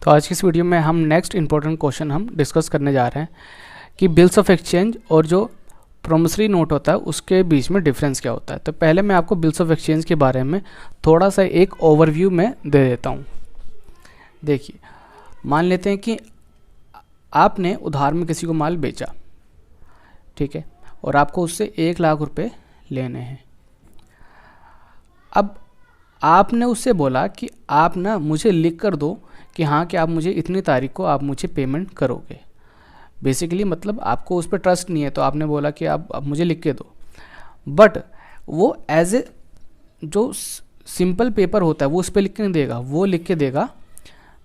तो आज की इस वीडियो में हम नेक्स्ट इंपॉर्टेंट क्वेश्चन हम डिस्कस करने जा रहे हैं कि बिल्स ऑफ एक्सचेंज और जो प्रोमिसरी नोट होता है उसके बीच में डिफरेंस क्या होता है। तो पहले मैं आपको बिल्स ऑफ एक्सचेंज के बारे में थोड़ा सा एक ओवरव्यू में दे देता हूँ। देखिए, मान लेते हैं कि आपने उधार में किसी को माल बेचा, ठीक है, और आपको उससे 1 लाख रुपए लेने हैं। अब आपने उससे बोला कि आप ना मुझे लिख कर दो कि हाँ कि आप मुझे इतनी तारीख को आप मुझे पेमेंट करोगे। बेसिकली मतलब आपको उस पर ट्रस्ट नहीं है, तो आपने बोला कि आप मुझे लिख के दो। बट वो एज ए जो सिंपल पेपर होता है वो उस पर लिख के नहीं देगा, वो लिख के देगा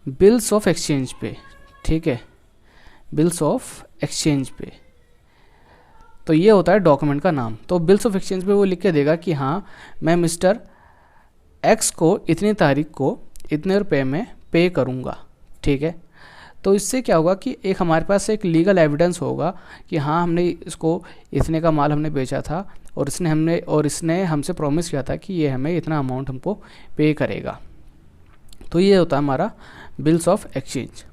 बिल्स ऑफ एक्सचेंज पे, ठीक है, बिल्स ऑफ एक्सचेंज पे। तो ये होता है डॉक्यूमेंट का नाम। तो बिल्स ऑफ एक्सचेंज पे वो लिख के देगा कि हाँ मैं मिस्टर एक्स को इतनी तारीख को इतने रुपए में पे करूँगा, ठीक है। तो इससे क्या होगा कि एक हमारे पास एक लीगल एविडेंस होगा कि हाँ हमने इसको इतने का माल हमने बेचा था और इसने हमसे प्रॉमिस किया था कि ये हमें इतना अमाउंट हमको पे करेगा। तो ये होता है हमारा बिल्स ऑफ एक्सचेंज।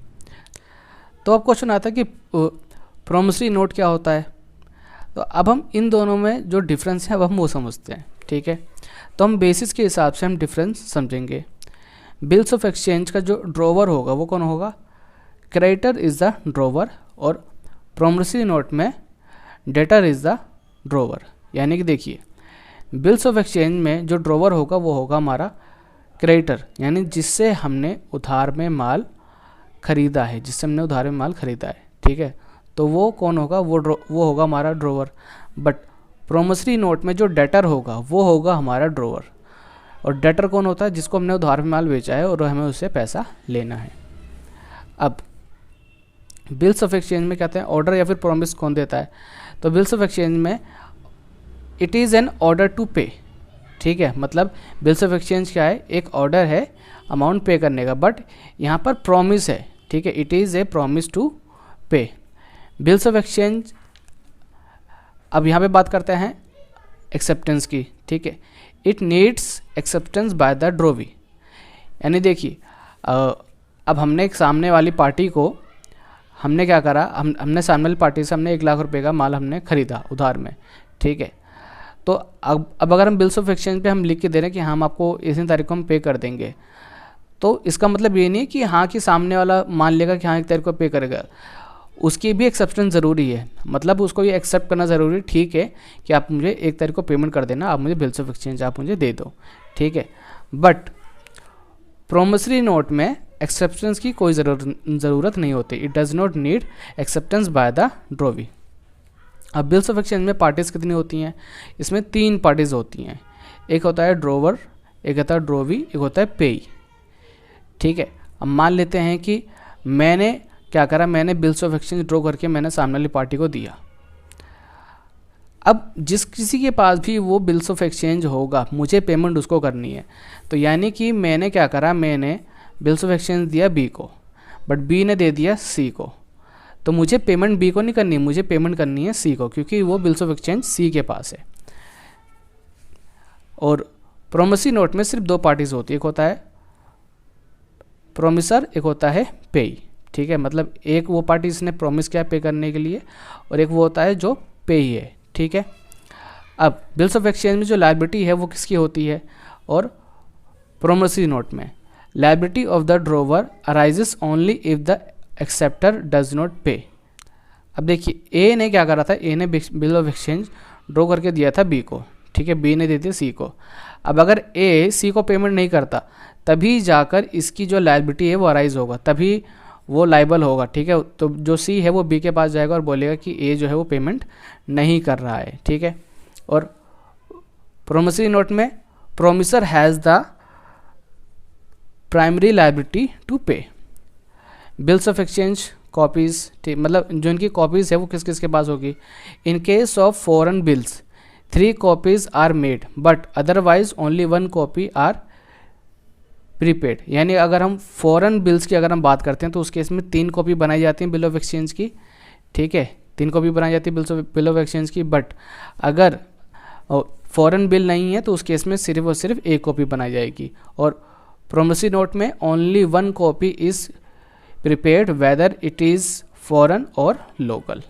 तो अब क्वेश्चन आता है कि प्रॉमिसरी नोट क्या होता है। तो अब हम इन दोनों में जो डिफरेंस है अब हम वो समझते हैं, ठीक है। तो हम बेसिस के हिसाब से हम डिफरेंस समझेंगे। बिल्स ऑफ एक्सचेंज का जो ड्रॉवर होगा वो कौन होगा? क्रेडिटर इज़ द ड्रॉवर, और प्रॉमिसरी नोट में डेटर इज़ द ड्रॉवर। यानी कि देखिए, बिल्स ऑफ एक्सचेंज में जो ड्रॉवर होगा वो होगा हमारा क्रेडिटर, यानी जिससे हमने उधार में माल खरीदा है, ठीक है। तो वो कौन होगा? वो होगा हमारा ड्रॉवर। बट प्रॉमिसरी नोट में जो डेटर होगा वो होगा हमारा ड्रॉवर। और डेटर कौन होता है? जिसको हमने उधार में माल बेचा है और हमें उससे पैसा लेना है। अब बिल्स ऑफ एक्सचेंज में कहते हैं ऑर्डर या फिर प्रॉमिस कौन देता है? तो बिल्स ऑफ एक्सचेंज में it is an order to pay, ठीक है। मतलब बिल्स ऑफ एक्सचेंज क्या है? एक ऑर्डर है अमाउंट पे करने का, बट यहाँ पर प्रॉमिस है, ठीक है। It is a promise to pay. Bills of exchange, अब यहाँ पे बात करते हैं एक्सेप्टेंस की, ठीक है। It needs acceptance by the drawee. यानी देखिए, अब हमने एक सामने वाली पार्टी को हमने क्या करा, हमने सामने वाली पार्टी से हमने 1 लाख रुपए का माल हमने खरीदा उधार में, ठीक है। तो अब अगर हम बिल्स ऑफ एक्सचेंज पे हम लिख के दे रहे हैं कि हम आपको इतनी तारीख को हम पे कर देंगे, तो इसका मतलब ये नहीं कि हाँ कि सामने वाला मान लेगा कि हाँ 1 तारीख को पे करेगा। उसकी भी एक्सेप्टेंस ज़रूरी है, मतलब उसको ये एक्सेप्ट करना ज़रूरी है, ठीक है, कि आप मुझे 1 तारीख को पेमेंट कर देना, आप मुझे बिल्स ऑफ एक्सचेंज आप मुझे दे दो, ठीक है। बट प्रॉमिसरी नोट में एक्सेप्टेंस की कोई ज़रूरत नहीं होती। It does not need acceptance by the drawee. अब बिल्स ऑफ एक्सचेंज में पार्टीज़ कितनी होती हैं? इसमें 3 पार्टीज़ होती हैं। एक होता है ड्रॉवर, एक होता है ड्रॉवी, एक होता है पेई, ठीक है। अब मान लेते हैं कि मैंने क्या करा, मैंने बिल्स ऑफ एक्सचेंज ड्रॉ करके मैंने सामने वाली पार्टी को दिया। अब जिस किसी के पास भी वो बिल्स ऑफ एक्सचेंज होगा मुझे पेमेंट उसको करनी है। तो यानी कि मैंने क्या करा, मैंने बिल्स ऑफ एक्सचेंज दिया बी को, बट बी ने दे दिया सी को। तो मुझे पेमेंट बी को नहीं करनी, मुझे पेमेंट करनी है सी को, क्योंकि वो बिल्स ऑफ एक्सचेंज सी के पास है। और प्रॉमिसरी नोट में सिर्फ 2 पार्टीज होती है, एक होता है प्रॉमिसर, एक होता है पेई, ठीक है। मतलब एक वो पार्टी जिसने प्रॉमिस किया पे करने के लिए, और एक वो होता है जो पेई है, ठीक है। अब बिल्स ऑफ एक्सचेंज में जो लायबिलिटी है वो किसकी होती है? और प्रॉमिसरी नोट में liability of the drawer arises only if the acceptor does not पे। अब देखिए, ए ने क्या करा था, ए ने बिल ऑफ एक्सचेंज ड्रॉ करके दिया था बी को, ठीक है, बी ने दे दिया सी को। अब अगर ए सी को पेमेंट नहीं करता तभी जाकर इसकी जो लायबिलिटी है वो अराइज होगा, तभी वो लाइबल होगा, ठीक है। तो जो सी है वो बी के पास जाएगा और बोलेगा कि ए जो है वो पेमेंट नहीं कर रहा है, ठीक है। और प्रॉमिसरी नोट में promisor has the primary liability to pay. Bills of exchange copies, ठीक, मतलब जो इनकी कॉपीज़ है वो किस किस के पास होगी? In case of foreign bills 3 copies are made, but otherwise only 1 copy are prepaid. यानी अगर हम फॉरेन बिल्स की अगर हम बात करते हैं तो उस केस में 3 कॉपी बनाई जाती हैं बिल ऑफ एक्सचेंज की, ठीक है, 3 कॉपी बनाई जाती है बिल ऑफ एक्सचेंज की। बट अगर फॉरेन बिल नहीं है तो उस केस में सिर्फ और सिर्फ 1 कॉपी बनाई जाएगी। और प्रॉमिसरी नोट में only 1 copy is prepared whether it is foreign और लोकल।